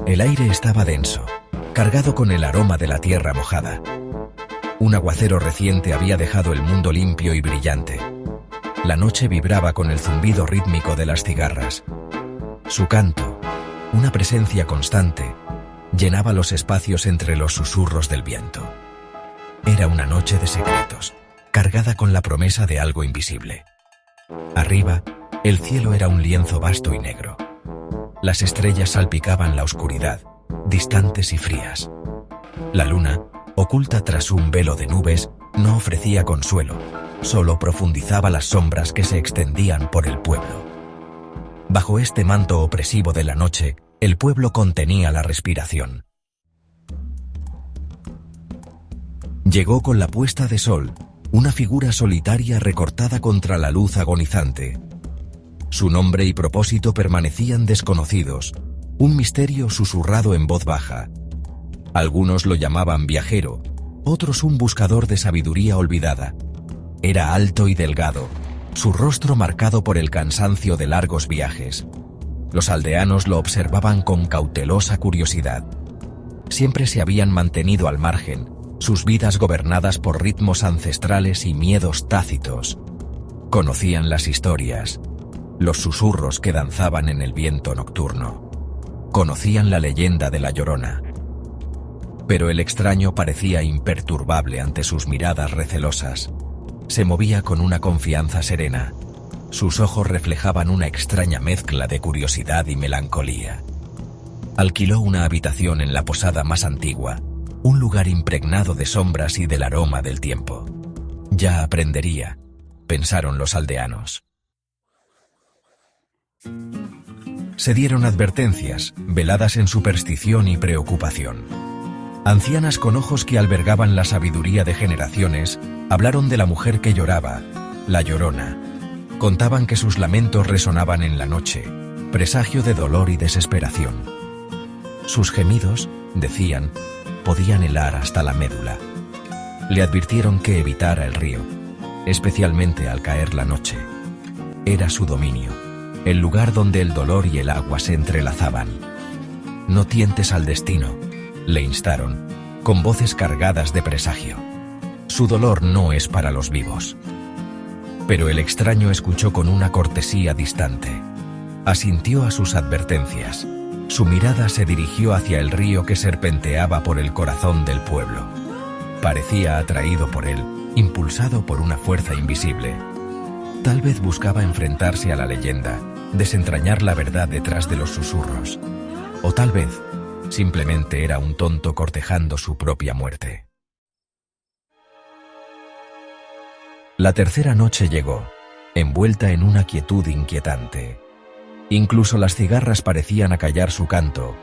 El aire estaba denso, cargado con el aroma de la tierra mojada. Un aguacero reciente había dejado el mundo limpio y brillante. La noche vibraba con el zumbido rítmico de las cigarras. Su canto, una presencia constante, llenaba los espacios entre los susurros del viento. Era una noche de secretos, cargada con la promesa de algo invisible. Arriba, el cielo era un lienzo vasto y negro. Las estrellas salpicaban la oscuridad, distantes y frías. La luna, oculta tras un velo de nubes, no ofrecía consuelo, solo profundizaba las sombras que se extendían por el pueblo. Bajo este manto opresivo de la noche, el pueblo contenía la respiración. Llegó con la puesta de sol, una figura solitaria recortada contra la luz agonizante. Su nombre y propósito permanecían desconocidos, un misterio susurrado en voz baja. Algunos lo llamaban viajero, otros un buscador de sabiduría olvidada. Era alto y delgado, su rostro marcado por el cansancio de largos viajes. Los aldeanos lo observaban con cautelosa curiosidad. Siempre se habían mantenido al margen, sus vidas gobernadas por ritmos ancestrales y miedos tácitos. Conocían las historias, los susurros que danzaban en el viento nocturno. Conocían la leyenda de la Llorona. Pero el extraño parecía imperturbable ante sus miradas recelosas. Se movía con una confianza serena. Sus ojos reflejaban una extraña mezcla de curiosidad y melancolía. Alquiló una habitación en la posada más antigua, un lugar impregnado de sombras y del aroma del tiempo. Ya aprendería, pensaron los aldeanos. Se dieron advertencias, veladas en superstición y preocupación. Ancianas con ojos que albergaban la sabiduría de generaciones, hablaron de la mujer que lloraba, la Llorona. Contaban que sus lamentos resonaban en la noche, presagio de dolor y desesperación. Sus gemidos, decían, podían helar hasta la médula. Le advirtieron que evitara el río, especialmente al caer la noche. Era su dominio, el lugar donde el dolor y el agua se entrelazaban. No tientes al destino, le instaron, con voces cargadas de presagio. Su dolor no es para los vivos. Pero el extraño escuchó con una cortesía distante. Asintió a sus advertencias. Su mirada se dirigió hacia el río que serpenteaba por el corazón del pueblo. Parecía atraído por él, impulsado por una fuerza invisible. Tal vez buscaba enfrentarse a la leyenda, desentrañar la verdad detrás de los susurros. O tal vez, simplemente era un tonto cortejando su propia muerte. La tercera noche llegó, envuelta en una quietud inquietante. Incluso las cigarras parecían acallar su canto,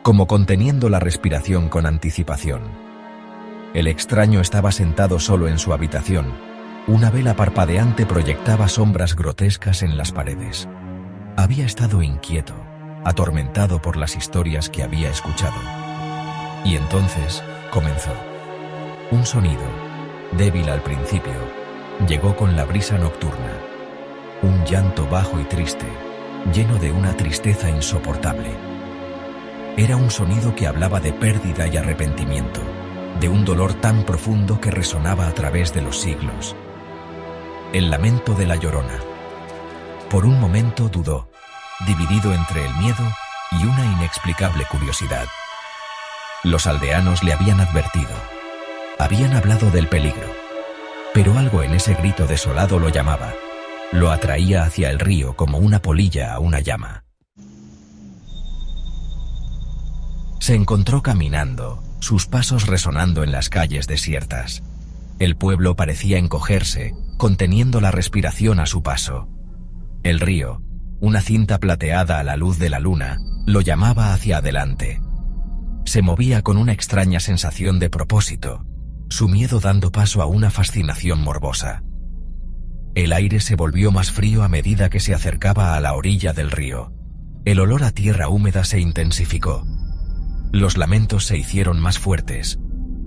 como conteniendo la respiración con anticipación. El extraño estaba sentado solo en su habitación. Una vela parpadeante proyectaba sombras grotescas en las paredes. Había estado inquieto, atormentado por las historias que había escuchado. Y entonces comenzó. Un sonido, débil al principio, llegó con la brisa nocturna. Un llanto bajo y triste, lleno de una tristeza insoportable. Era un sonido que hablaba de pérdida y arrepentimiento, de un dolor tan profundo que resonaba a través de los siglos. El lamento de la Llorona. Por un momento dudó, dividido entre el miedo y una inexplicable curiosidad. Los aldeanos le habían advertido. Habían hablado del peligro. Pero algo en ese grito desolado lo llamaba. Lo atraía hacia el río como una polilla a una llama. Se encontró caminando, sus pasos resonando en las calles desiertas. El pueblo parecía encogerse, conteniendo la respiración a su paso. El río, una cinta plateada a la luz de la luna, lo llamaba hacia adelante. Se movía con una extraña sensación de propósito, su miedo dando paso a una fascinación morbosa. El aire se volvió más frío a medida que se acercaba a la orilla del río. El olor a tierra húmeda se intensificó. Los lamentos se hicieron más fuertes.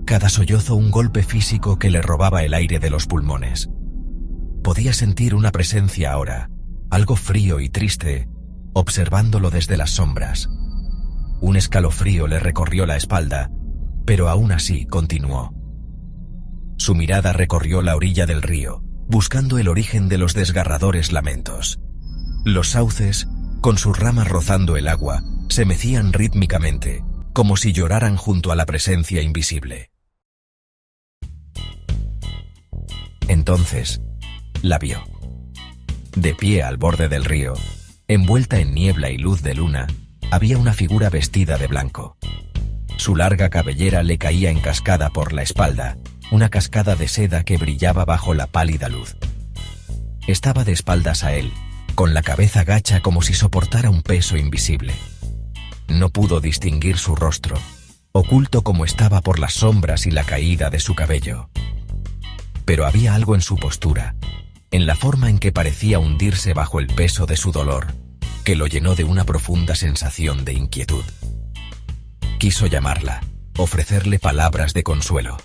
Cada sollozo un golpe físico que le robaba el aire de los pulmones. Podía sentir una presencia ahora, algo frío y triste, observándolo desde las sombras. Un escalofrío le recorrió la espalda, pero aún así continuó. Su mirada recorrió la orilla del río, buscando el origen de los desgarradores lamentos. Los sauces, con sus ramas rozando el agua, se mecían rítmicamente, como si lloraran junto a la presencia invisible. Entonces, la vio. De pie al borde del río, envuelta en niebla y luz de luna, había una figura vestida de blanco. Su larga cabellera le caía en cascada por la espalda, una cascada de seda que brillaba bajo la pálida luz. Estaba de espaldas a él, con la cabeza gacha como si soportara un peso invisible. No pudo distinguir su rostro, oculto como estaba por las sombras y la caída de su cabello. Pero había algo en su postura, en la forma en que parecía hundirse bajo el peso de su dolor, que lo llenó de una profunda sensación de inquietud. Quiso llamarla, ofrecerle palabras de consuelo.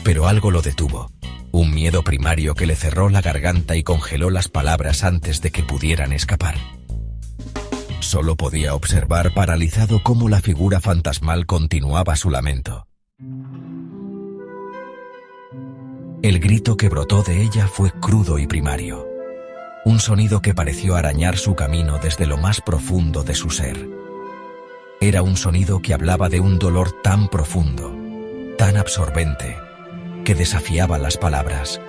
Pero algo lo detuvo, un miedo primario que le cerró la garganta y congeló las palabras antes de que pudieran escapar. Solo podía observar paralizado cómo la figura fantasmal continuaba su lamento. El grito que brotó de ella fue crudo y primario, un sonido que pareció arañar su camino desde lo más profundo de su ser. Era un sonido que hablaba de un dolor tan profundo, tan absorbente, que desafiaba las palabras.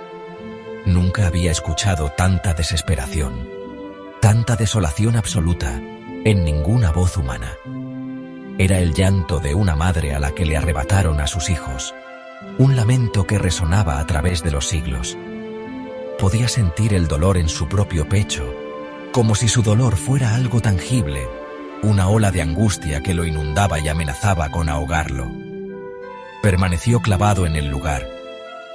Nunca había escuchado tanta desesperación, tanta desolación absoluta en ninguna voz humana. Era el llanto de una madre a la que le arrebataron a sus hijos, un lamento que resonaba a través de los siglos. Podía sentir el dolor en su propio pecho, como si su dolor fuera algo tangible, una ola de angustia que lo inundaba y amenazaba con ahogarlo. Permaneció clavado en el lugar,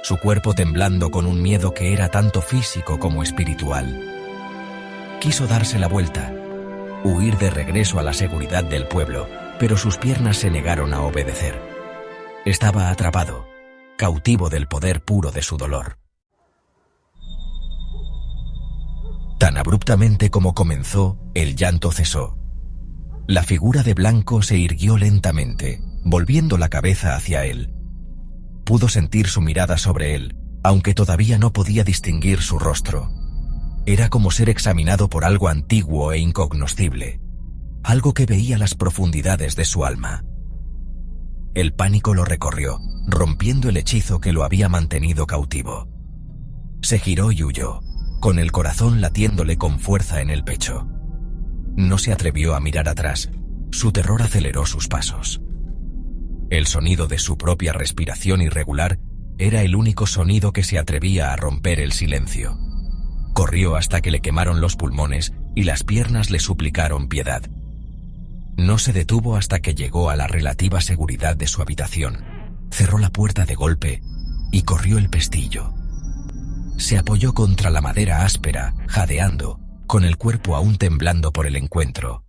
su cuerpo temblando con un miedo que era tanto físico como espiritual. Quiso darse la vuelta, huir de regreso a la seguridad del pueblo, pero sus piernas se negaron a obedecer. Estaba atrapado, cautivo del poder puro de su dolor. Tan abruptamente como comenzó, el llanto cesó. La figura de blanco se irguió lentamente, volviendo la cabeza hacia él. Pudo sentir su mirada sobre él, aunque todavía no podía distinguir su rostro. Era como ser examinado por algo antiguo e incognoscible, algo que veía las profundidades de su alma. El pánico lo recorrió, rompiendo el hechizo que lo había mantenido cautivo. Se giró y huyó, con el corazón latiéndole con fuerza en el pecho. No se atrevió a mirar atrás, su terror aceleró sus pasos. El sonido de su propia respiración irregular era el único sonido que se atrevía a romper el silencio. Corrió hasta que le quemaron los pulmones y las piernas le suplicaron piedad. No se detuvo hasta que llegó a la relativa seguridad de su habitación. Cerró la puerta de golpe y corrió el pestillo. Se apoyó contra la madera áspera, jadeando, con el cuerpo aún temblando por el encuentro.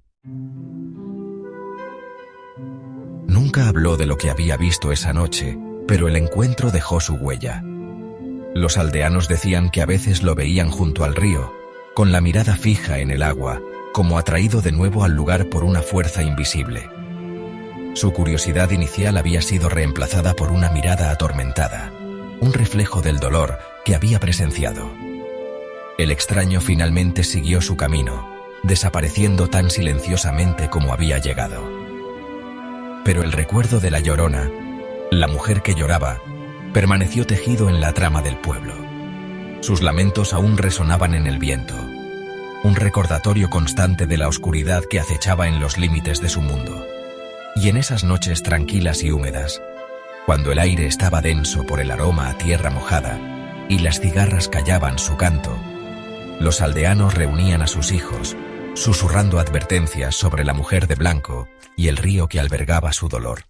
Nunca habló de lo que había visto esa noche, pero el encuentro dejó su huella. Los aldeanos decían que a veces lo veían junto al río, con la mirada fija en el agua, como atraído de nuevo al lugar por una fuerza invisible. Su curiosidad inicial había sido reemplazada por una mirada atormentada, un reflejo del dolor que había presenciado. El extraño finalmente siguió su camino, desapareciendo tan silenciosamente como había llegado. Pero el recuerdo de la Llorona, la mujer que lloraba, permaneció tejido en la trama del pueblo. Sus lamentos aún resonaban en el viento, un recordatorio constante de la oscuridad que acechaba en los límites de su mundo. Y en esas noches tranquilas y húmedas, cuando el aire estaba denso por el aroma a tierra mojada y las cigarras callaban su canto, los aldeanos reunían a sus hijos, susurrando advertencias sobre la mujer de blanco y el río que albergaba su dolor.